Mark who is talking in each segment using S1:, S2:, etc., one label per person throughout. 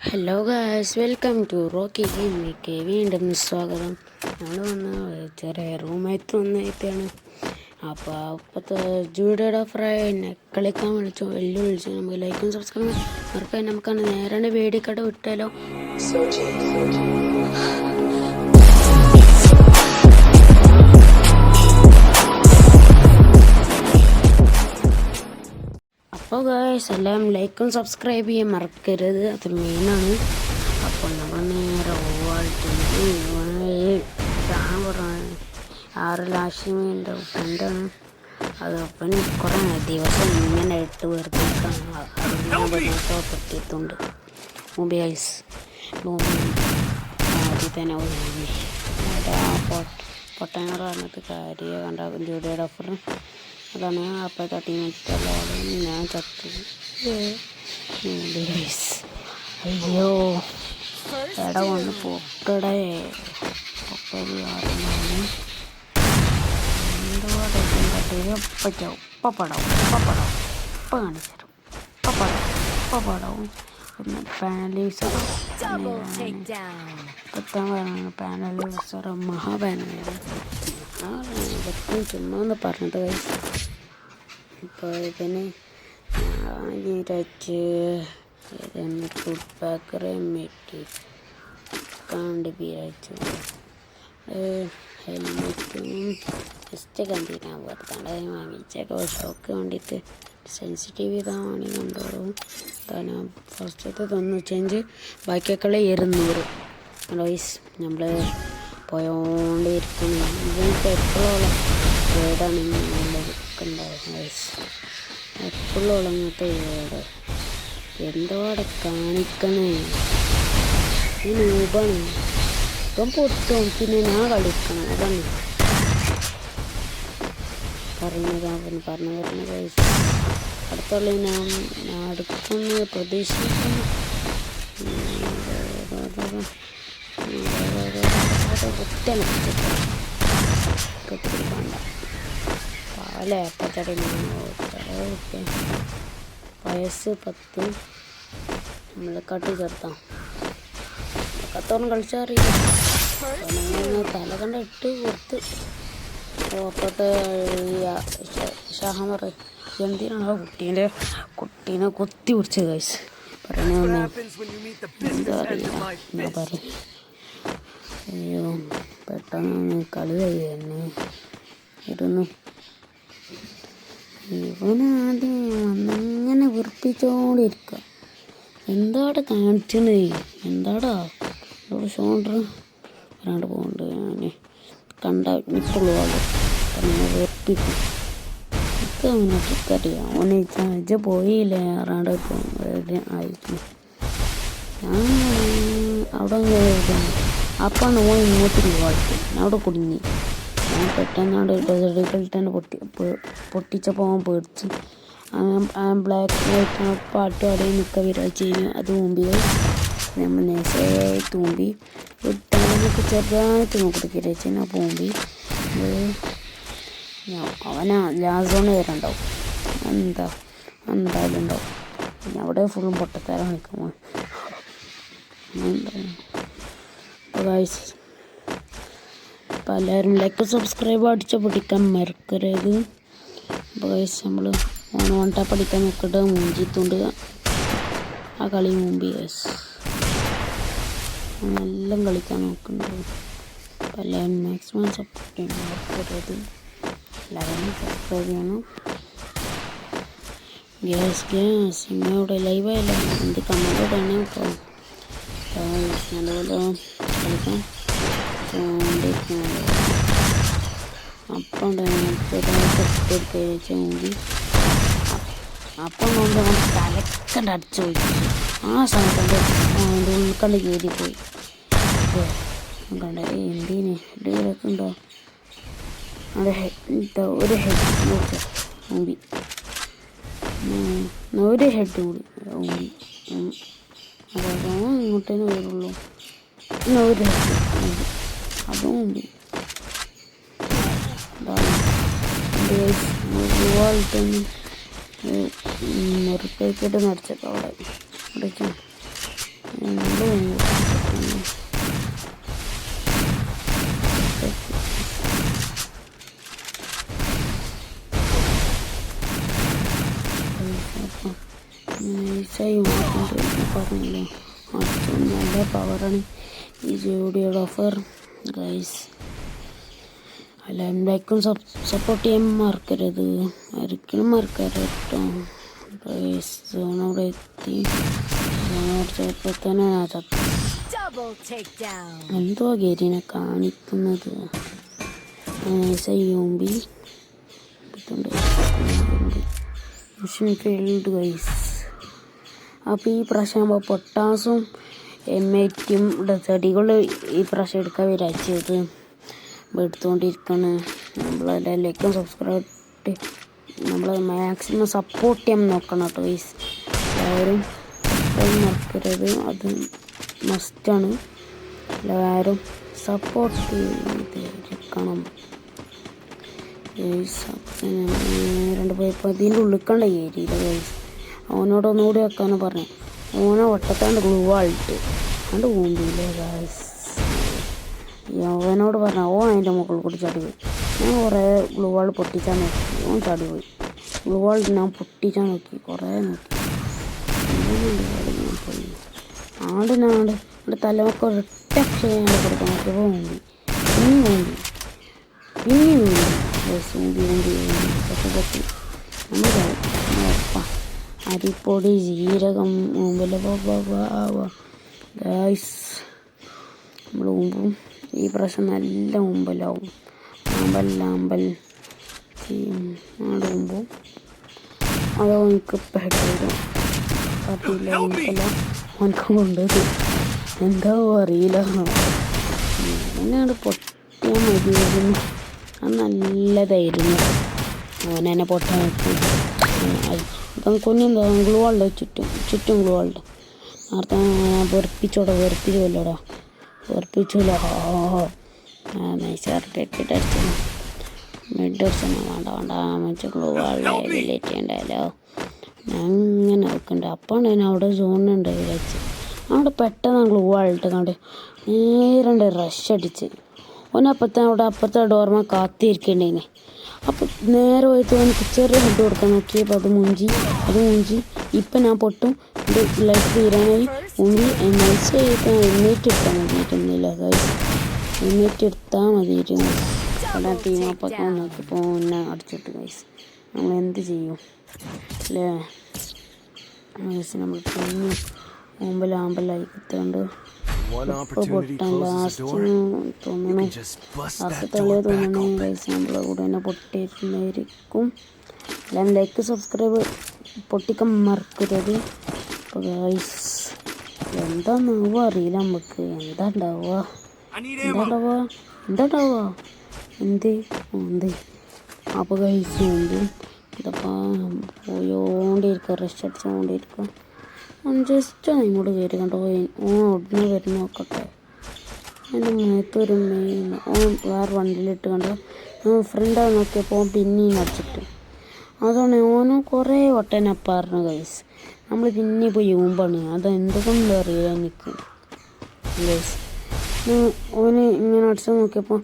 S1: Hello guys, welcome to Rocky ഗെയിമിലേക്ക് വീണ്ടും സ്വാഗതം. നമ്മൾ വന്ന് ചെറിയ റൂമായിട്ട് വന്നിട്ടാണ്. അപ്പോൾ അപ്പോഴത്തെ ജൂഡയുടെ ഫ്രൈ എന്നെ കളിക്കാൻ വിളിച്ചു, വെല്ലുവിളിച്ചു. നമുക്ക് ലൈക്കും സബ്സ്ക്രൈബും അവർക്ക് നമുക്കാണ് നേരെ വേടിക്കട വിട്ടാലോ. അപ്പോൾ ഗായ്സ് എല്ലാം ലൈക്കും സബ്സ്ക്രൈബ് ചെയ്യാൻ മറക്കരുത്, അത് മെയിനാണ്. അപ്പോൾ നമ്മൾ നേരെ പറഞ്ഞു 6 ലാഷിമിൻ്റെ ഫ്രണ്ടാണ്. അത് ഒപ്പന് കുറേ ദിവസം ഇങ്ങനെ ഇട്ട് വെറുതെത്തുണ്ട് മൊബൈൽസ് ആദ്യം തന്നെ പൊട്ടനർ പറഞ്ഞിട്ട് കാര്യം കണ്ട ജൂഡിയുടെ ഓഫർ അതാണ്. അപ്പോഴത്തെ ടീമെല്ലാം ഞാൻ ചത്തത്. അയ്യോ എട വന്ന് പൊക്കടേ പൊക്കടി ആറുമാണ്. എന്തുകൊണ്ട് ഉപ്പപ്പടവും ഉപ്പ കാണിച്ചു ഉപ്പപ്പടവും പിന്നെ പാനലീസറും പാനലീസർ മഹാപാനലാണ്. ഇതൊക്കെ ചുമ്മാ ഒന്ന് പറഞ്ഞത് കഴിച്ചു. ഇപ്പോൾ ഇതിന് ഞാനിരച്ച് ഇതൊന്ന് ഫുഡ് പാക്കറെ മെറ്റി കണ്ട് വിചാരിച്ചു. ഹെൽമെറ്റും ജസ്റ്റ് കണ്ടിട്ടാണ് പുറത്താണ് വാങ്ങിച്ചൊക്കെ ഷോക്ക് വേണ്ടിയിട്ട് സെൻസിറ്റീവ് ഇതാ വേണി കണ്ടോളും. കാരണം ഫസ്റ്റത്തെ 95 ബാക്കിയൊക്കെ 200 വയസ്സ് നമ്മൾ പോയോണ്ടിരിക്കണം. ഇതിനൊക്കെ എപ്പോഴോളം ഏടാണ് നല്ലത് ഉണ്ടാകും വയസ്സ് എപ്പോഴോളം അങ്ങനത്തെ ഏട് എന്തോടെ കാണിക്കണേ. ഈ രൂപമാണ് ഇപ്പം പൊട്ടും. പിന്നെ ഞാൻ കളിക്കണം, അതാണ് പറഞ്ഞു വയസ്സ് അടുത്തുള്ള ഞാൻ അടുക്കുന്ന പ്രതീക്ഷിക്കുന്നു. വേണ്ട പാല പച്ചടി വയസ്സ് 10 നമ്മൾ കട്ടി ചേർത്താം. കത്തോളം കളിച്ചറിയില്ല. തല കണ്ട ഇട്ട് കൊടുത്ത് അപ്പോട്ട് ഷാഹമർ എന്തിനാണോ കുട്ടീനെ കൊത്തി പിടിച്ച് കഴിച്ച് പറയണ എന്താ അറിയില്ല. ഞാൻ പറയും അയ്യോ പെട്ടെന്ന് കളി കഴിയുന്നു ഇരുന്നു. ഇവനാദ്യം വന്നിങ്ങനെ വെറുപ്പിച്ചോണ്ടിരിക്കുക. എന്താടെ കാണിച്ചത്, എന്താടാ ഇവിടെ ഷോൾഡർ വരാണ്ട് പോകുന്നുണ്ട്. ഞാൻ കണ്ട നിപ്പുള്ള ആള് പറഞ്ഞ വെറുപ്പിക്കും. ഒക്കെ അവനെ ട്രിക്കറിയാം. അവനെ ചാജ പോയില്ലേ ആറാണ്ട് ആയിരിക്കും. ഞാൻ അവിടെ അപ്പാണ് ഓൻ ഇങ്ങോട്ട് കളിക്കും. ഞാൻ അവിടെ കുടുങ്ങി. ഞാൻ പെട്ടെന്നാണ്ട് ഡെസേർട്ടുകളിൽ പൊട്ടിച്ചപ്പോൾ അവൻ പേടിച്ച് ബ്ലാക്ക് വൈറ്റ് പാട്ട് അവിടെ നിൽക്കുക വിരാഴ്ച കഴിഞ്ഞു. അത് മുമ്പിൽ നമ്മൾ നേസായി തൂമ്പി വിട്ടാലൊക്കെ ചെറുതായിട്ട് നോക്കിയിട്ട് വിരാഴ്ച അപ്പോൾ മുമ്പി അവനാ ലാസോണ് വരണ്ടാവും. എന്തായാലും ഉണ്ടാവും. പിന്നെ അവിടെ ഫുള്ളും പൊട്ടത്തരം നിൽക്കുമ്പോൾ അപ്പോൾ എല്ലാവരും ലൈക്ക് സബ്സ്ക്രൈബ് അടിച്ച് പൊട്ടിക്കാൻ മറക്കരുത്. അപ്പോൾ നമ്മൾ ഓൺ ടാപ്പ് അടിക്കാൻ നോക്കിയിട്ട് മൂഞ്ചിത്തുണ്ട് ആ കളി മുമ്പ് എല്ലാം കളിക്കാൻ നോക്കുന്നുണ്ട്. അപ്പോൾ എല്ലാവരും മാക്സിമം സപ്പോർട്ട് ചെയ്യണം, മറക്കരുത്. എല്ലാവരും സബ്സ്ക്രൈബ് ചെയ്യണം. ഗ്യാസ് ഇങ്ങോട്ട് ലൈവായില്ല എന്ത് കമൻറ്റ് തന്നെ കേട്ടോ. നല്ലപോലെ കളിക്കാൻ അപ്പം ചെറുതായിട്ട് മുമ്പി അപ്പം കൊണ്ട് തലക്കണ്ട് അടിച്ചു പോയി. ആ സമയത്ത് അതിൻ്റെ ഉൾക്കണ്ട് കയറിപ്പോയി. കണ്ട എന്തിന് ഇടയിലൊക്കെ ഉണ്ടോ അവിടെ ഒരു ഹെഡ് നോക്കുക മുമ്പി ഒരു ഹെഡ് കൂടി മുമ്പി അതായത് ഇങ്ങോട്ടേന്ന് വരുള്ളൂ. പിന്നെ ഒരു ഹെഡ് അതും മുമ്പി മുറിക്കേക്കിട്ട് നിറച്ചൊക്കെ അവിടെ അടിക്കും. നൈസായി പറഞ്ഞില്ലേ ഏറ്റവും നല്ല പവറാണ് ഈ ജൂഡിയോയുടെ ഓഫർ ഗൈസ്. എല്ലാവരും ലൈക്കും സപ്പോർട്ട് ചെയ്യാൻ മറക്കരുത്, ഒരിക്കലും മറക്കരുത് കേട്ടോ ഗൈസ്. സോണോടെ എത്തി, ചിലപ്പോൾ തന്നെ എന്തോ ഗേരിനെ കാണിക്കുന്നത്. യോമ്പി മിഷൻ ഫീൽഡ് ഗൈസ്. അപ്പോൾ ഈ പ്രാവശ്യം ആകുമ്പോൾ പൊട്ടാസും M80 ചെടികൾ ഈ പ്രാവശ്യം എടുക്കാൻ വിചാരിച്ചത് എടുത്തുകൊണ്ടിരിക്കുകയാണ്. നമ്മളെല്ലാവർക്കും സബ്സ്ക്രൈബ് നമ്മൾ മാക്സിമം സപ്പോർട്ട് ചെയ്യാൻ നോക്കണം കേട്ടോ ഗൈസ്. എല്ലാവരും മറക്കരുത്, അത് മസ്റ്റാണ്. എല്ലാവരും സപ്പോർട്ട് ചെയ്തിരിക്കണം ഗൈസ്. രണ്ട് പോയപ്പോൾ അതിൻ്റെ ഉള്ളിക്കണ്ട ഏരിയയില്ല ഗൈസ്. അവനോട് ഒന്നുകൂടി വെക്കാന്ന് പറഞ്ഞു. ഓനെ ഒട്ടത്താണ്ട് ഗ്ലൂ ആയിട്ട് അതുകൊണ്ട് ഊമ്പിയില്ലേ ഗൈസ്. അവനോട് പറഞ്ഞ അതിൻ്റെ മുകളിൽ കൂടി ചാടി പോയി. ഞാൻ കുറേ ഗ്ലൂ വാൾ പൊട്ടിച്ചാൽ നോക്കി, ഓൻ ചാടി പോയി. ഗ്ലൂ വാൾ ഞാൻ പൊട്ടിച്ചാൽ നോക്കി, കുറേ നോക്കി. പോയി ആണ്ട് എൻ്റെ തലമൊക്കെ ഒരൊറ്റ അക്ഷരം കൊടുക്കാൻ നോക്കിയപ്പോൾ ഊമ്പി, പിന്നെയും ഊമ്പി, പിന്നെയും ഊമ്പി ഗൈസ്. ഊമ്പി നമ്മൾ അരിപ്പൊടി ജീരകം ഊമ്പല ഗൈസ്. നമ്മൾ ഊമ്പും ഈ പ്രാവശ്യം നല്ല ഊമ്പലാവും. ആമ്പൽ അവിടെ ഊമ്പും അതോ എനിക്ക് പെട്ടത് അറിയില്ല. എനിക്കല്ല ഓനക്ക് കൊണ്ടത് എന്താ അറിയില്ല. എന്നെയാണ് പൊട്ടിയാൽ മതിയായിരുന്നു. അത് നല്ലതായിരുന്നു. ഓനെന്നെ പൊട്ടാൻ വെക്കും. കുഞ്ഞെന്താ ഗ്ലൂ വാളുടെ ചുറ്റും ഗ്ലൂ വാളുടെ നേരത്തെ വെറുപ്പിച്ചോല്ലോടാ നൈസായിട്ട് അടിച്ചു മിഡ് അടിച്ചാൽ വേണ്ട മറ്റേ ഗ്ലൂ വാളിലെ വിലേറ്റ് ചെയ്യണ്ടല്ലോ. അങ്ങനെ വെക്കണ്ട. അപ്പാണ് ഞാൻ അവിടെ സോണുണ്ട് വിചാരിച്ച് അവിടെ പെട്ടെന്ന് ഗ്ലൂ വാളിട്ട് കണ്ട് നേരെ റഷ് അടിച്ച് ഓനപ്പത്തെ അപ്പുറത്തെ ഡോർമ കാത്തിരിക്കേണ്ടേനെ. അപ്പം നേരെ പോയിട്ട് എനിക്ക് ചെറിയ ഫുഡ് കൊടുക്കാൻ നോക്കിയപ്പോൾ അത് മൂഞ്ചി. ഇപ്പം ഞാൻ പൊട്ടും ഇത് ലൈഫ് തീരാനായി മുങ്ങി. എണ്ണീറ്റ് എടുത്താൽ മതിയിരുന്നില്ല ഗൈസ്, എടുത്താൽ മതിയിരുന്നു. അവിടെ ടീം അപ്പൊക്കെ നോക്കിയപ്പോൾ എന്നെ അടിച്ചിട്ട് ഗൈസ്. നമ്മൾ എന്ത് ചെയ്യും അല്ലേ ഗൈസ്. നമ്മൾ പിന്നെ ആമ്പലായി കുത്തുകൊണ്ട് പൊട്ടാൻ ലാസ്റ്റ് തോന്നണു ഗൈസ്. നമ്മളെ കൂടെ തന്നെ പൊട്ടിയിട്ടുണ്ടായിരിക്കും. എല്ലാം ലൈക്ക് സബ്സ്ക്രൈബ് പൊട്ടിക്കാൻ മറക്കരുത്. അപ്പോൾ ഗൈസ് എന്താന്നാവുക അറിയില്ല നമുക്ക്. എന്താ ഉണ്ടാവുക എന്ത് അപ്പോൾ ഗൈസ് എന്ത് ഇതപ്പോൾ പോയോണ്ടിരിക്കുക, റഷ് അടിച്ചുകൊണ്ടിരിക്കുക. ജസ്റ്റ് ഇങ്ങോട്ട് കയറി കണ്ടോ ഉടനെ വരുന്ന നോക്കട്ടെ. എൻ്റെ മുഖത്തൊരു മെയിൻ വേറെ വണ്ടിയിലിട്ട് കണ്ടോ ഫ്രണ്ടാണ് നോക്കിയപ്പോൾ പിന്നെയും അടിച്ചിട്ട്. അതാണ് ഓന് കുറേ ഒട്ടനപ്പാറിന് ഗൈസ്. നമ്മൾ പിന്നെ പോയി ഊമ്പാണ്. അതെന്തുകൊണ്ട് അറിയാം എനിക്ക് ഗൈസ്. ഓന് ഇങ്ങനെ അടിച്ച് നോക്കിയപ്പോൾ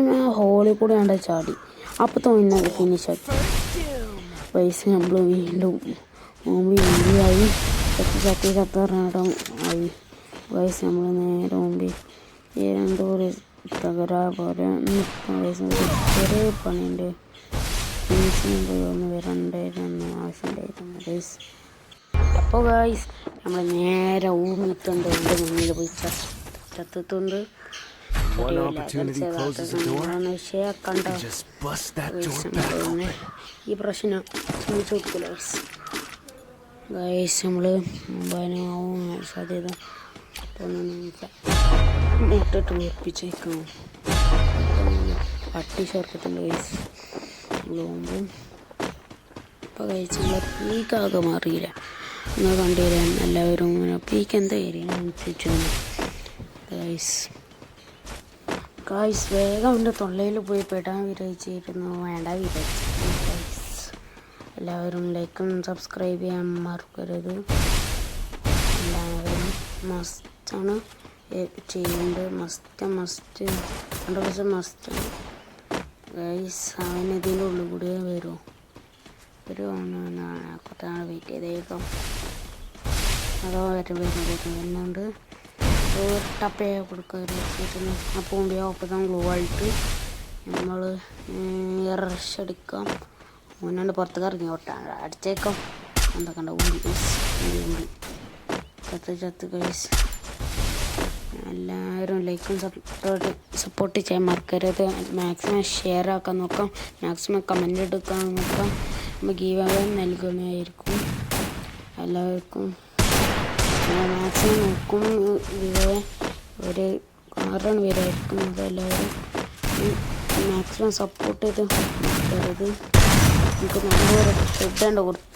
S1: ഞാൻ ഹോളിൽ കൂടെ കണ്ട ചാടി. അപ്പത്തെ പിന്നെ ഫിനിഷാക്കി ഗൈസ്. നമ്മൾ വീണ്ടും ഊമ്പിയായി ചത്തിറങ്ങാൻ ആയി ഗൈസ്. നമ്മൾ നേരെ മുമ്പിൽ എന്തോ ഒരു തകരാ പോലെ ചെറിയ പണിയുണ്ട്. ഫിനിഷിന് പോയി ഒന്ന് വരണ്ടായിരുന്നു, ആവശ്യമുണ്ടായിരുന്നു ഗൈസ്. അപ്പോൾ ഗൈസ് നമ്മൾ നേരെ ഊമിത്തുണ്ട് എൻ്റെ മുന്നിൽ പോയി ചത്തുണ്ട്. വിഷയാക്കണ്ട ഈ പ്രശ്നം ശ്രമിച്ചു കൊടുക്കില്ല ഗൈസ്. നമ്മൾ മുമ്പാനാവും സാധ്യത മുട്ടിട്ട് ഉറപ്പിച്ചേക്കണം. പട്ടി ചേർത്തിട്ടുണ്ട് ഗൈസ് നമ്മൾ പോകുമ്പോൾ. അപ്പോൾ ഗൈസ് നമ്മളെ പീക്കാകെ മാറിയില്ല. നിങ്ങൾ കണ്ടുതരാൻ എല്ലാവരും ഇങ്ങനെ പീക്ക് എന്താ ഏരിയ ചോദിച്ചു ഗൈസ്. വേഗം എൻ്റെ തൊള്ളയിൽ പോയി പെടാൻ വിചാരിച്ചിരുന്നു, വേണ്ട വിചാരിച്ചു ഗൈസ്. എല്ലാവരും ലൈക്കും സബ്സ്ക്രൈബ് ചെയ്യാൻ മറക്കരുത്. എല്ലാവരും മസ്റ്റാണ് ചെയ്യേണ്ടത്. മസ്റ്റ് 100% മസ്റ്റാണ് ഗൈസ്. അവൻ ഇതിൻ്റെ ഉള്ളിൽ കൂടെ വരുമോ? കുറച്ചാണ് വെയിറ്റ് ചെയ്തേക്കാം. അതോ വരുന്നുണ്ട്. ടപ്പേ കൊടുക്കുക. അപ്പോൾ ഒപ്പം ഗ്ലൂ ആയിട്ട് നമ്മൾ റഷ് അടിക്കാം. മുന്നോട്ട് പുറത്തേക്ക് ഇറങ്ങി ഓട്ടാണ് അടിച്ചേക്കാം. എന്തൊക്കെ ഉണ്ടാവും ചത്ത് ഗൈസ്. എല്ലാവരും ലൈക്കും സപ്പോർട്ട് ചെയ്യാൻ മറക്കരുത്. മാക്സിമം ഷെയർ ആക്കാൻ നോക്കാം. മാക്സിമം കമൻ്റ് എടുക്കാൻ നോക്കാം. നമ്മൾ ഗീവ് അവേ നൽകുന്നതായിരിക്കും എല്ലാവർക്കും. മാക്സിമം നോക്കും. ഒരു 6 പേരായിരിക്കുന്നത്. എല്ലാവരും മാക്സിമം സപ്പോർട്ട് ചെയ്ത് മറക്കരുത്. നമുക്ക് നല്ലൊരു ഹെഡാണ്ട് കൊടുത്തു.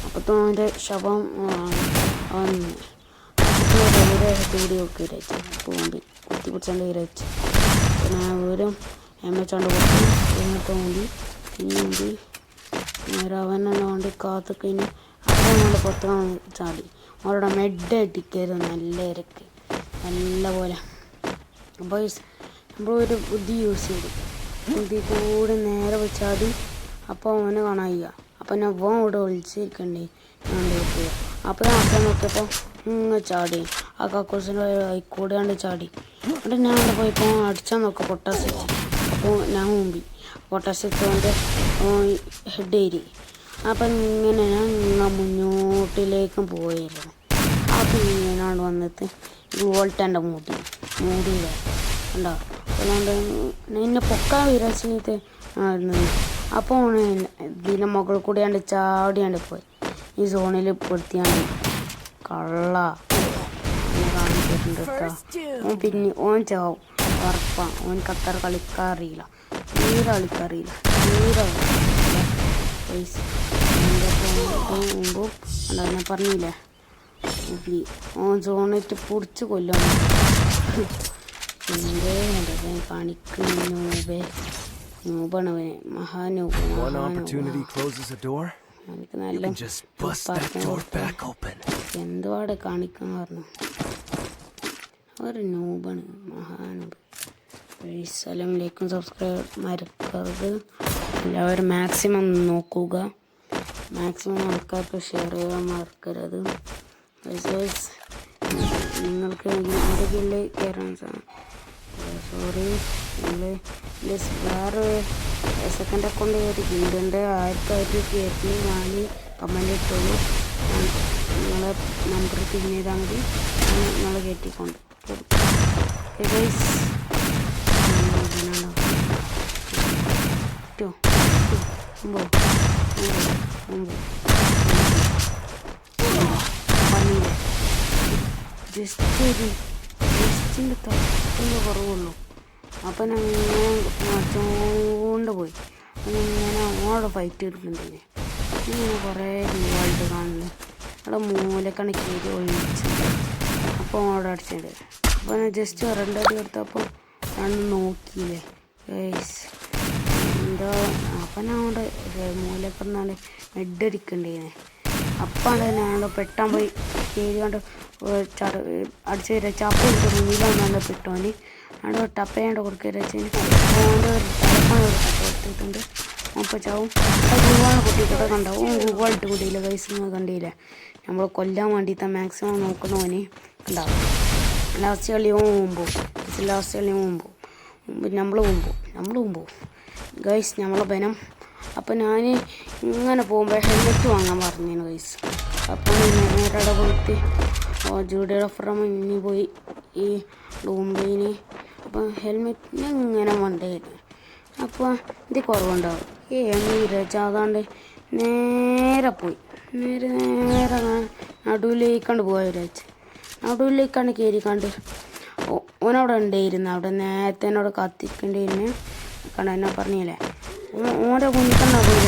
S1: അപ്പോഴത്തും അവൻ്റെ ശവം വന്ന് കൂടി ഒക്കെ ഇരച്ച് തോമ്പി കുത്തി പിടിച്ചാണ്ട് ഇരച്ച് പിന്നെ ഓരോ എമ്മച്ചാണ്ട് കൊടുത്തു. തോണ്ടി നീന്തി നേരെ അവനെന്നെ വേണ്ടി കാത്തു കഴിഞ്ഞ് അവനെ പുറത്ത് ചാടി. അവരുടെ മെഡ് അടിക്കരുത് നല്ല ഇരക്ക് നല്ല പോലെ. അപ്പോൾ നമ്മളൊരു ബുദ്ധി യൂസ് ചെയ്തു. ബുദ്ധി കൂടെ നേരെ പോയി ചാടി. അപ്പോൾ അവനെ കാണാൻ. അപ്പം ഞാൻ ഇവിടെ ഒളിച്ചിരിക്കണ്ടേ ഞാൻ നോക്കുക. അപ്പോൾ ഞാൻ അച്ഛൻ നോക്കിയപ്പോൾ ചാടി. ആ കക്കൂസിൻ്റെ കൂടെ കണ്ട് ചാടി. എന്നിട്ട് ഞാൻ അവിടെ പോയപ്പോൾ അടിച്ചാൽ നോക്കാം പൊട്ടാസ് വെച്ച്. അപ്പോൾ ഞാൻ മുമ്പി പൊട്ടാസ് വെച്ചോണ്ട് ഹെഡ് ഏരി. അപ്പം ഇങ്ങനെ ഞാൻ മുന്നോട്ടിലേക്കും പോയിരുന്നു. അപ്പം ഇങ്ങനെയാണ് വന്നിട്ട് വോൾട്ടൻ്റെ മൂടിയില്ല ഉണ്ടോ. അതുകൊണ്ട് എന്നെ പൊക്കാൻ വിരച്ചിട്ട് ആയിരുന്നു. അപ്പോൾ ഇതിൻ്റെ മുകളിൽ കൂടിയാണ്ട് ചാടിയാണ്ട് പോയി. ഈ സോണിൽ പെടുത്തിയാണ്ട് കള്ള കാണിച്ചിട്ടുണ്ട് കേട്ടോ. പിന്നെ ഓൻ ചാവും ഉറപ്പാണ്. ഓൻ ഖത്തർ കളിക്കാറിയില്ല. തീരെ കളിക്കാറിയില്ല. മുമ്പും ഉണ്ടോ ഞാൻ പറഞ്ഞില്ലേ ഓൻ സോണിട്ട് പൊടിച്ച് കൊല്ലാണ്. കാണിക്കുന്നൂബേ നൂബണവനെ മഹാനൂബ്. എനിക്ക് നല്ല എന്തുവാടെ കാണിക്കാൻ പറഞ്ഞു. ഒരു നൂബാണ് മഹാനൂബ്. അസ്സലാമലൈക്കും. സബ്സ്ക്രൈബ് മറക്കരുത്. എല്ലാവരും മാക്സിമം നോക്കുക. മാക്സിമം ആൾക്കാർക്ക് ഷെയർ ചെയ്യാൻ മറക്കരുത്. നിങ്ങൾക്ക് എന്തെങ്കിലും കയറാൻ സോറി വേറെ സെക്കൻഡ് അക്കൗണ്ട് കയറ്റിട്ടുണ്ട്. ആർക്കായിട്ട് വാങ്ങി കമൻ്റ് ഇട്ടോളൂ. നിങ്ങളെ നമ്പർ പിൻ ചെയ്താൽ മതി. നിങ്ങൾ കയറ്റിക്കൊണ്ട് ജസ്റ്റിൻ്റെ തട്ടിൻ്റെ കുറവുള്ളൂ. അപ്പം ഞാൻ മച്ചോണ്ട് പോയി. ഇങ്ങനെ ഓടെ ഫൈറ്റ് എടുക്കുന്നുണ്ടേ. ഇങ്ങനെ കുറേ രൂപമായിട്ട് കാണുന്നു. അവിടെ മൂലക്കാണ് കയറി ഒഴിച്ച്. അപ്പോൾ ഓടെ അടിച്ചിട്ടുണ്ട്. അപ്പോൾ ഞാൻ ജസ്റ്റ് 2 അടി കൊടുത്തപ്പോൾ ഞാൻ നോക്കിയില്ലേ ഗൈസ് എന്താ. അപ്പം ഞാൻ അവിടെ മൂലക്കെന്നാണ് മെഡ് അടിക്കണ്ടേനെ. അപ്പാണ് ഞാൻ പെട്ടാൻ പോയി കയറി കൊണ്ട് അടിച്ച് വരെ ചാപ്പ മുന്നിലാണ് പെട്ടോന്. അവിടെ ടപ്പയാണ്ട് കൊടുക്കുക വെച്ചതിന് ഓൻ്റെ ഒരു തലപ്പാണ് ഒരു ടപ്പ എടുത്തിട്ടുണ്ട്. അപ്പോൾ ചാവും ഗൂഗിളാണ് പൊട്ടിയിട്ടൊക്കെ കണ്ടാവും. ഗൂഗിളിട്ട് കൂട്ടിയില്ല ഗൈസ് കണ്ടില്ല. നമ്മൾ കൊല്ലാൻ വേണ്ടിയിട്ട് മാക്സിമം നോക്കുന്നവന് ഉണ്ടാവും. ലാസ്റ്റ് കളി മുമ്പോ നമ്മൾ മുമ്പോ ഗൈസ് നമ്മളെ ബനം. അപ്പം ഞാൻ ഇങ്ങനെ പോകുമ്പോൾ ഹെൽമെറ്റ് വാങ്ങാൻ പറഞ്ഞേനു ഗൈസ്. അപ്പം നേരെ പോയിട്ട് ജൂഡിയുടെ ഫ്രം ഇനി പോയി ഈ ഡൂംബൈന്. അപ്പം ഹെൽമെറ്റിന് ഇങ്ങനെ മണ്ടയായിരുന്നു. അപ്പോൾ ഇത് കുറവുണ്ടാവും. വിരച്ചാതാണ്ട് നേരെ പോയി. നേരെ നടുവിലേക്കാണ്ട് പോയ വിരാച്ച്. നടുവിലേക്കാണ്ട് കയറിക്കാണ്ട് ഓനവിടെ ഉണ്ടായിരുന്നു. അവിടെ നേരത്തെ എന്നോട് കത്തിക്കേണ്ടിയിരുന്നു. കണ്ട എന്നെ പറഞ്ഞില്ലേ ഓൻ്റെ കുഞ്ഞിക്കണ്ട പോയി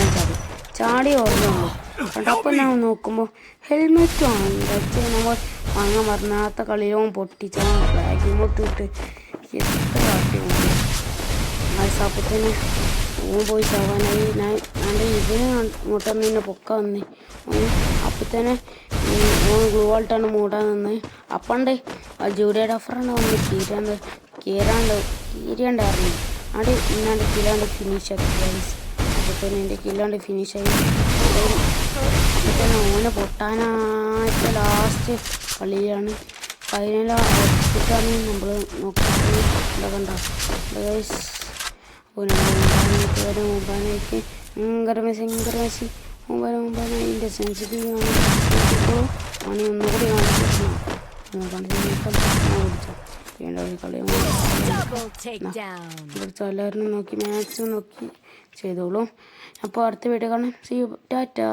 S1: ചാടി ഓർമ്മയുള്ളൂ. അപ്പം ഞാൻ നോക്കുമ്പോൾ ഹെൽമെറ്റ് വാങ്ങി നമ്മൾ വാങ്ങാൻ പറഞ്ഞാത്ത കളിയിലും പൊട്ടിച്ച ബാഗിമോട്ട് ഇട്ട് എത്ര കാട്ടി അപ്പത്തിന് പോയി ചാവാനായി. ഞാൻ ഇവന് ഇങ്ങോട്ട് തന്നെ പൊക്ക വന്നേ. അപ്പം തന്നെ ഗ്ലൂ വാൾട്ടാണ് മൂടാൻ നിന്ന്. അപ്പണ്ട് ജൂഡിയ ഡഫറാണ് വന്ന് കീരാണ്ടായിരുന്നു. അവിടെ ഇന്നാണ്ട് കില്ലാണ്ട് ഫിനിഷ് ആക്കി ഗൈസ്. അപ്പോൾ തന്നെ എൻ്റെ കില്ലാണ്ട് ഫിനിഷായി. അപ്പോൾ തന്നെ ഓനെ പൊട്ടാനായിട്ട് ലാസ്റ്റ് കളിയാണ്. ഫൈനൽ അടിച്ചിട്ടാണ് നമ്മൾ നോക്കുന്നത്. കണ്ട ഗൈസ്. അപ്പോൾ നമ്മൾ മുമ്പാനേക്ക് ഭയങ്കര മെസ്സി മുമ്പാന അതിൻ്റെ സെൻസിറ്റീവ് ആണ്. മണി ഒന്നുകൂടി കാണിച്ചു എല്ലാവരും നോക്കി മാക്സിമം നോക്കി ചെയ്തോളൂ. അപ്പോൾ അടുത്ത വീഡിയോ കാണാം. See you. ടാറ്റ.